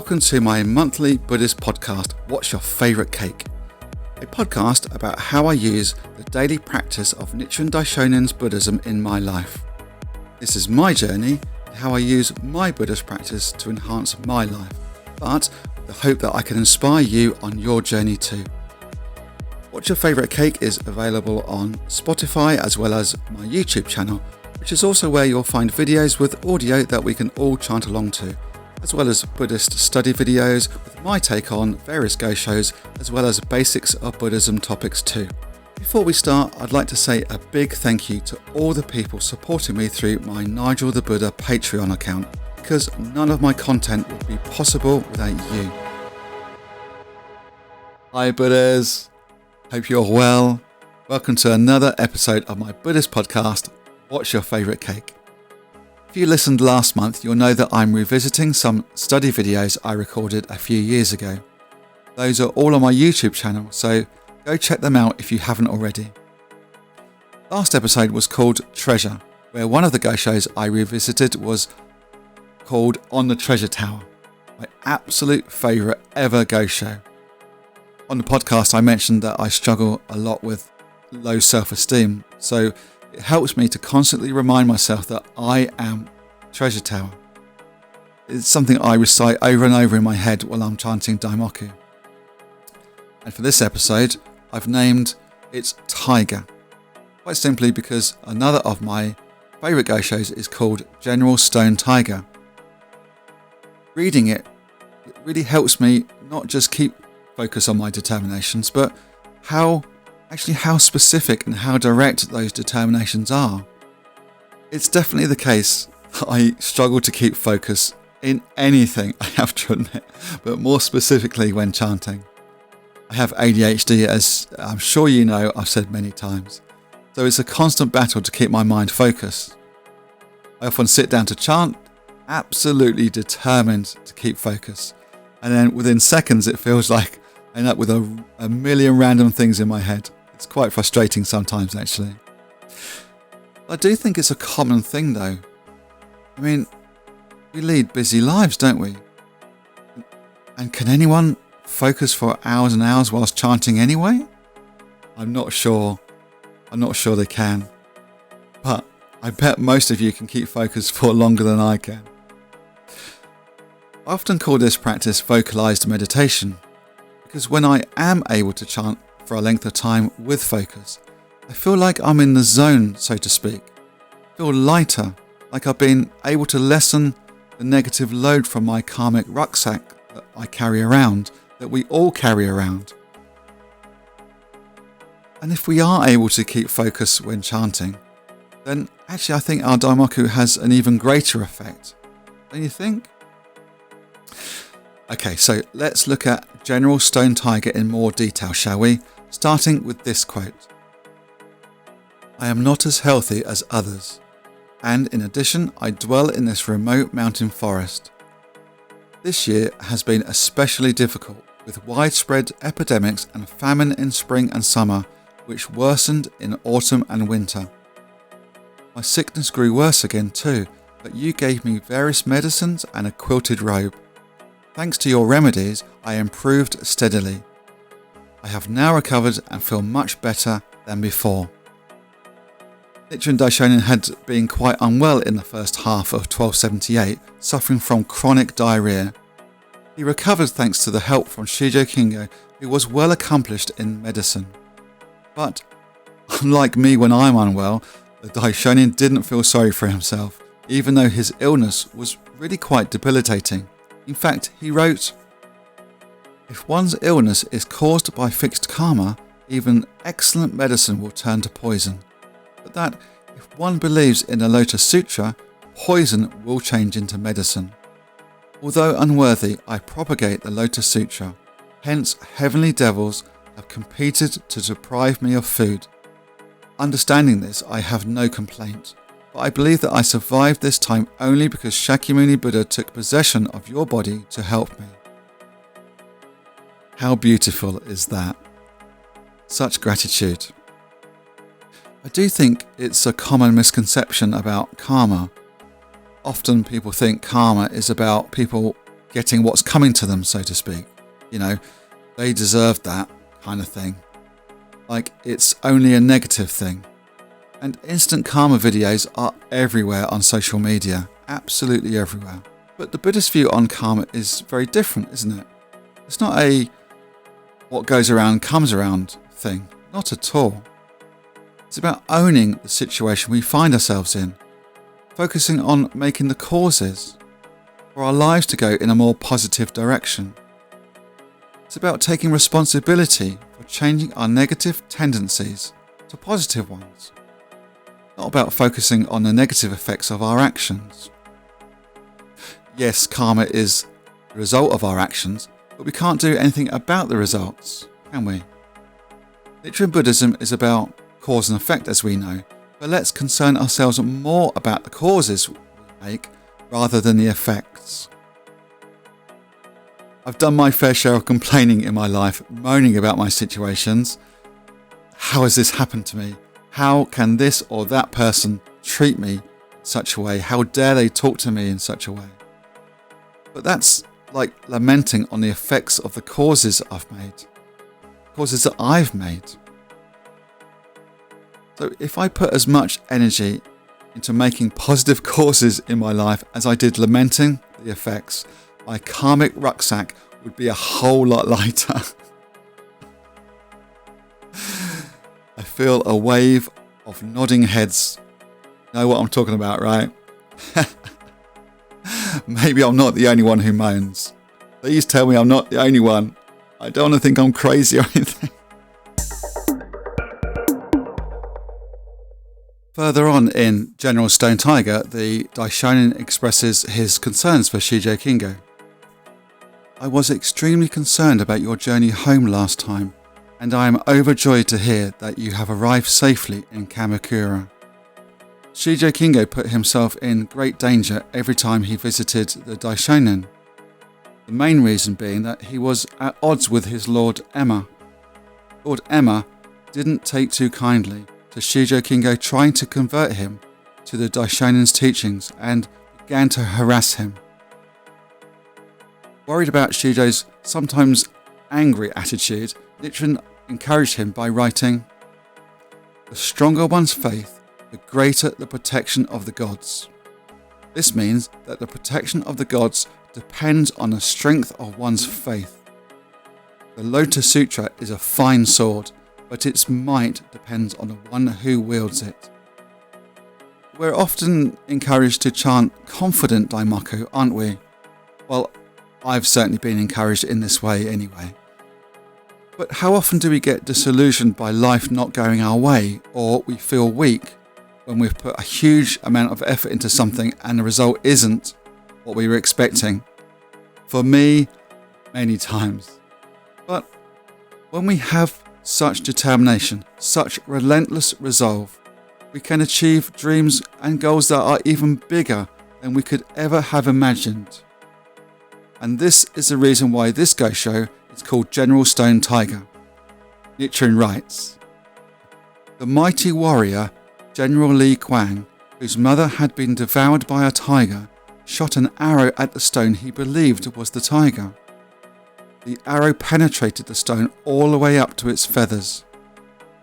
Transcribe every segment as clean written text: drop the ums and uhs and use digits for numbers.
Welcome to my monthly Buddhist podcast, What's Your Favourite Cake? A podcast about how I use the daily practice of Nichiren Daishonin Buddhism in my life. This is my journey and how I use my Buddhist practice to enhance my life, but with the hope that I can inspire you on your journey too. What's Your Favourite Cake is available on Spotify as well as my YouTube channel, which is also where you'll find videos with audio that we can all chant along to, as well as Buddhist study videos with my take on various Goshos, as well as basics of Buddhism topics too. Before we start, I'd like to say a big thank you to all the people supporting me through my Nigel the Buddha Patreon account, because none of my content would be possible without you. Hi Buddhas, hope you're well. Welcome to another episode of my Buddhist podcast, What's Your Favourite Cake? If you listened last month, you'll know that I'm revisiting some study videos I recorded a few years ago. Those are all on my YouTube channel, so go check them out if you haven't already. Last episode was called Treasure, where one of the Goshos I revisited was called On the Treasure Tower, my absolute favourite ever Gosho. On the podcast I mentioned that I struggle a lot with low self-esteem, so it helps me to constantly remind myself that I am Treasure Tower. It's something I recite over and over in my head while I'm chanting Daimoku. And for this episode, I've named it Tiger, quite simply because another of my favourite Goshos is called General Stone Tiger. Reading it really helps me not just keep focus on my determinations, but how specific and how direct those determinations are. It's definitely the case that I struggle to keep focus in anything, I have to admit, but more specifically when chanting. I have ADHD, as I'm sure you know, I've said many times, so it's a constant battle to keep my mind focused. I often sit down to chant, absolutely determined to keep focus, and then within seconds it feels like I end up with a million random things in my head. It's quite frustrating sometimes, actually. I do think it's a common thing, though. I mean, we lead busy lives, don't we? And can anyone focus for hours and hours whilst chanting anyway? I'm not sure they can. But I bet most of you can keep focus for longer than I can. I often call this practice vocalized meditation, because when I am able to chant for a length of time with focus, I feel like I'm in the zone, so to speak. I feel lighter, like I've been able to lessen the negative load from my karmic rucksack that I carry around, that we all carry around. And if we are able to keep focus when chanting, then actually I think our Daimoku has an even greater effect. Don't you think? Okay, so let's look at General Stone Tiger in more detail, shall we? Starting with this quote. I am not as healthy as others, and in addition, I dwell in this remote mountain forest. This year has been especially difficult, with widespread epidemics and famine in spring and summer, which worsened in autumn and winter. My sickness grew worse again too, but you gave me various medicines and a quilted robe. Thanks to your remedies, I improved steadily. I have now recovered and feel much better than before. Nichiren Daishonin had been quite unwell in the first half of 1278, suffering from chronic diarrhea. He recovered thanks to the help from Shijo Kingo, who was well accomplished in medicine. But, unlike me when I'm unwell, the Daishonin didn't feel sorry for himself, even though his illness was really quite debilitating. In fact, he wrote, if one's illness is caused by fixed karma, even excellent medicine will turn to poison. But that, if one believes in the Lotus Sutra, poison will change into medicine. Although unworthy, I propagate the Lotus Sutra. Hence, heavenly devils have competed to deprive me of food. Understanding this, I have no complaint. But I believe that I survived this time only because Shakyamuni Buddha took possession of your body to help me. How beautiful is that? Such gratitude. I do think it's a common misconception about karma. Often people think karma is about people getting what's coming to them, so to speak. They deserve that kind of thing. Like it's only a negative thing. And instant karma videos are everywhere on social media, absolutely everywhere. But the Buddhist view on karma is very different, isn't it? It's not a what goes around comes around thing, not at all. It's about owning the situation we find ourselves in, focusing on making the causes for our lives to go in a more positive direction. It's about taking responsibility for changing our negative tendencies to positive ones, not about focusing on the negative effects of our actions. Yes, karma is the result of our actions, but we can't do anything about the results, can we? Nichiren Buddhism is about cause and effect, as we know, but let's concern ourselves more about the causes we make rather than the effects. I've done my fair share of complaining in my life, moaning about my situations. How has this happened to me? How can this or that person treat me in such a way? How dare they talk to me in such a way? But that's like lamenting on the effects of the causes I've made, causes that I've made. So if I put as much energy into making positive causes in my life as I did lamenting the effects, my karmic rucksack would be a whole lot lighter. I feel a wave of nodding heads. Know what I'm talking about, right? Maybe I'm not the only one who moans. Please tell me I'm not the only one. I don't want to think I'm crazy or anything. Further on in General Stone Tiger, the Daishonin expresses his concerns for Shijo Kingo. I was extremely concerned about your journey home last time, and I am overjoyed to hear that you have arrived safely in Kamakura. Shijo Kingo put himself in great danger every time he visited the Daishonin. The main reason being that he was at odds with his Lord Emma. Lord Emma didn't take too kindly to Shijo Kingo trying to convert him to the Daishonin's teachings and began to harass him. Worried about Shijo's sometimes angry attitude, Nichiren encouraged him by writing, "The stronger one's faith, the greater the protection of the gods. This means that the protection of the gods depends on the strength of one's faith. The Lotus Sutra is a fine sword, but its might depends on the one who wields it." We're often encouraged to chant confident Daimoku, aren't we? Well, I've certainly been encouraged in this way anyway. But how often do we get disillusioned by life not going our way, or we feel weak when we've put a huge amount of effort into something and the result isn't what we were expecting? For me, many times. But when we have such determination, such relentless resolve, we can achieve dreams and goals that are even bigger than we could ever have imagined. And this is the reason why this Gosho is called General Stone Tiger. Nichiren writes, "The mighty warrior General Li Kuang, whose mother had been devoured by a tiger, shot an arrow at the stone he believed was the tiger. The arrow penetrated the stone all the way up to its feathers.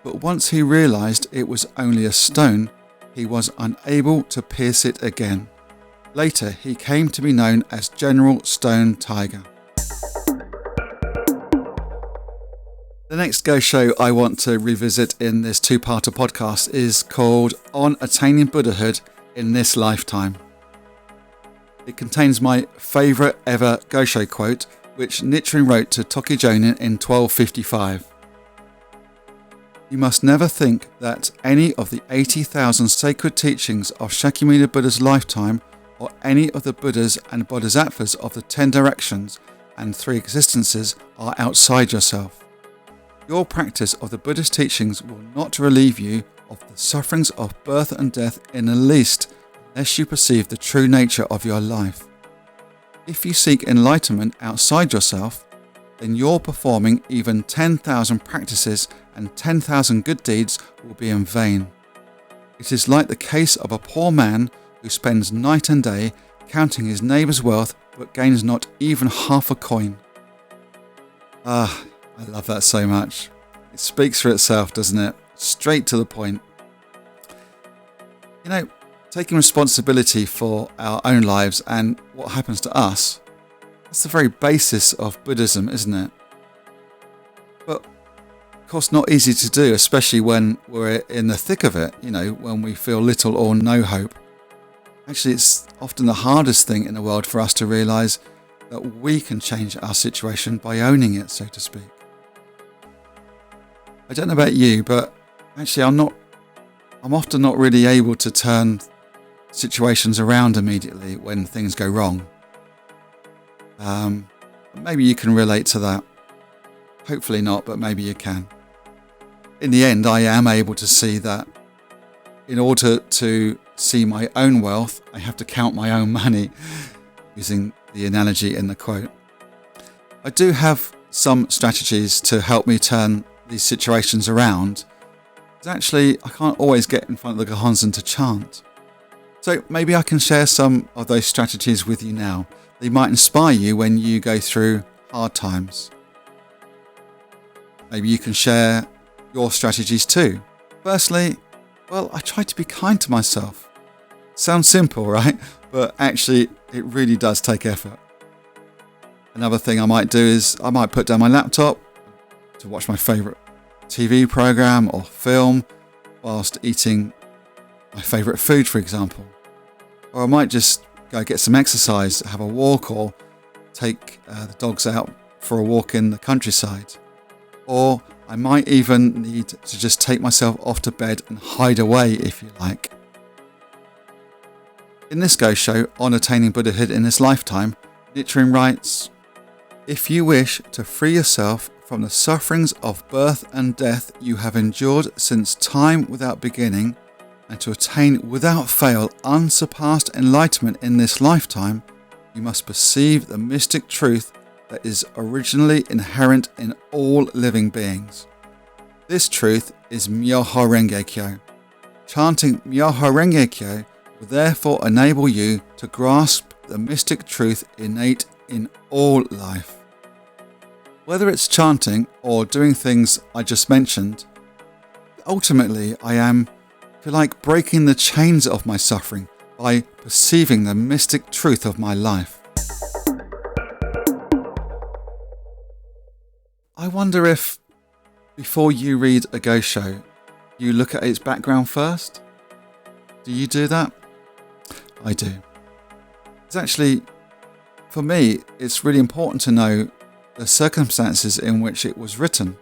But once he realized it was only a stone, he was unable to pierce it again. Later, he came to be known as General Stone Tiger." The next Gosho I want to revisit in this two-parter podcast is called On Attaining Buddhahood in This Lifetime. It contains my favourite ever Gosho quote, which Nichiren wrote to Tokijonin in 1255. "You must never think that any of the 80,000 sacred teachings of Shakyamuni Buddha's lifetime or any of the Buddhas and Bodhisattvas of the 10 directions and 3 existences are outside yourself. Your practice of the Buddhist teachings will not relieve you of the sufferings of birth and death in the least unless you perceive the true nature of your life. If you seek enlightenment outside yourself, then your performing even 10,000 practices and 10,000 good deeds will be in vain. It is like the case of a poor man who spends night and day counting his neighbour's wealth but gains not even half a coin. Ah, I love that so much. It speaks for itself, doesn't it? Straight to the point. You know, taking responsibility for our own lives and what happens to us, that's the very basis of Buddhism, isn't it? But of course not easy to do, especially when we're in the thick of it, when we feel little or no hope. Actually, it's often the hardest thing in the world for us to realise that we can change our situation by owning it, so to speak. I don't know about you, but actually I'm often not really able to turn situations around immediately when things go wrong. Maybe you can relate to that. Hopefully not, but maybe you can. In the end, I am able to see that in order to see my own wealth, I have to count my own money, using the analogy in the quote. I do have some strategies to help me turn these situations around. But actually, I can't always get in front of the Gohonzon to chant. So maybe I can share some of those strategies with you now. They might inspire you when you go through hard times. Maybe you can share your strategies too. Firstly, I try to be kind to myself. Sounds simple, right? But actually, it really does take effort. Another thing I might do is I might put down my laptop to watch my favourite TV programme or film whilst eating my favourite food, for example. Or I might just go get some exercise, have a walk, or take the dogs out for a walk in the countryside. Or I might even need to just take myself off to bed and hide away, if you like. In this Gosho on attaining Buddhahood in this lifetime, Nichiren writes, "If you wish to free yourself from the sufferings of birth and death you have endured since time without beginning, and to attain without fail unsurpassed enlightenment in this lifetime, you must perceive the mystic truth that is originally inherent in all living beings. This truth is Myoho Renge Kyo. Chanting Myoho Renge Kyo will therefore enable you to grasp the mystic truth innate in all life. Whether it's chanting or doing things I just mentioned, ultimately I am, if you like, breaking the chains of my suffering by perceiving the mystic truth of my life." I wonder if, before you read a Gosho, you look at its background first? Do you do that? I do. It's actually, for me, it's really important to know the circumstances in which it was written.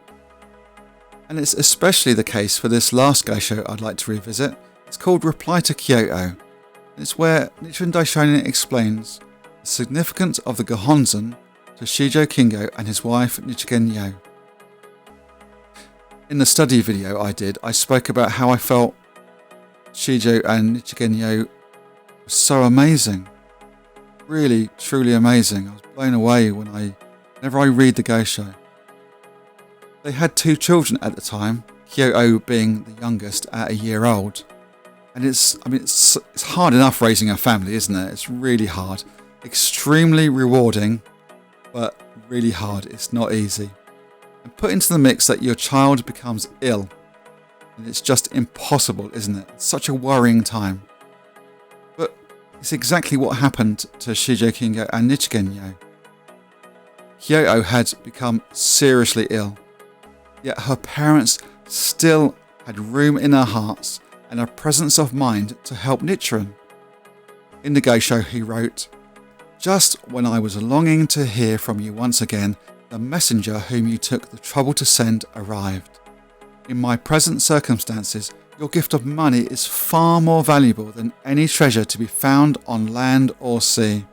And it's especially the case for this last Gosho I'd like to revisit. It's called Reply to Kyoto. It's where Nichiren Daishonin explains the significance of the Gohonzon to Shijo Kingo and his wife Nichiren Yo. In the study video I did, I spoke about how I felt Shijo and Nichiren Yo were so amazing. Really, truly amazing. I was blown away whenever I read the Gosho. They had 2 children at the time, Kyoto being the youngest at a year old. And it's hard enough raising a family, isn't it? It's really hard. Extremely rewarding, but really hard. It's not easy. And put into the mix that your child becomes ill, and it's just impossible, isn't it? It's such a worrying time. But it's exactly what happened to Shijo Kingo and Nichiren Yo. Kyoto had become seriously ill, yet her parents still had room in their hearts and a presence of mind to help Nichiren. In the Gosho he wrote, "Just when I was longing to hear from you once again, the messenger whom you took the trouble to send arrived. In my present circumstances, your gift of money is far more valuable than any treasure to be found on land or sea."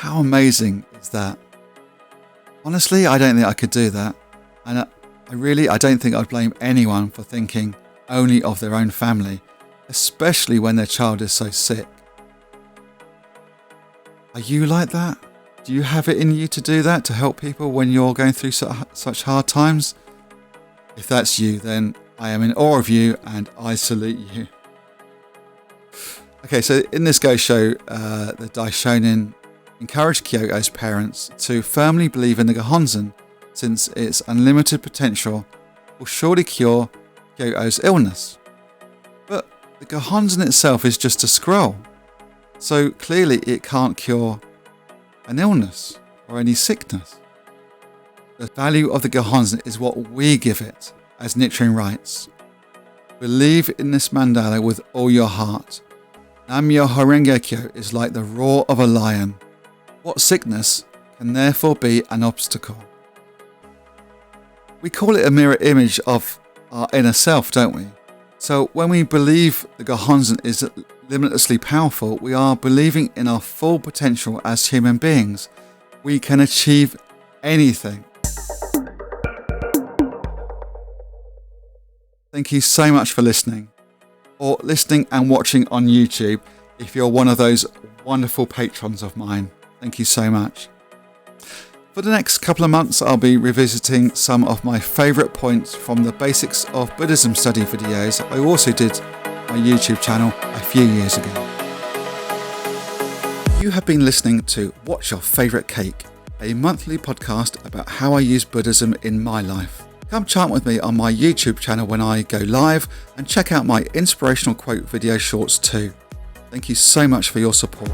How amazing is that? Honestly, I don't think I could do that. And I don't think I'd blame anyone for thinking only of their own family, especially when their child is so sick. Are you like that? Do you have it in you to do that, to help people when you're going through such hard times? If that's you, then I am in awe of you and I salute you. Okay, so in this Gosho, the Daishonin encouraged Kyoto's parents to firmly believe in the Gohonzon, since its unlimited potential will surely cure Kyoto's illness. But the Gohonzon itself is just a scroll, so clearly it can't cure an illness or any sickness. The value of the Gohonzon is what we give it, as Nichiren writes. Believe in this mandala with all your heart. Nam Myoho Renge Kyo is like the roar of a lion. What sickness can therefore be an obstacle? We call it a mirror image of our inner self, don't we? So when we believe the Gohonzon is limitlessly powerful, we are believing in our full potential as human beings. We can achieve anything. Thank you so much for listening, or listening and watching on YouTube if you're one of those wonderful patrons of mine. Thank you so much. For the next couple of months, I'll be revisiting some of my favourite points from the Basics of Buddhism study videos I also did on my YouTube channel a few years ago. You have been listening to What's Your Favourite Cake, a monthly podcast about how I use Buddhism in my life. Come chant with me on my YouTube channel when I go live, and check out my Inspirational Quote video shorts too. Thank you so much for your support.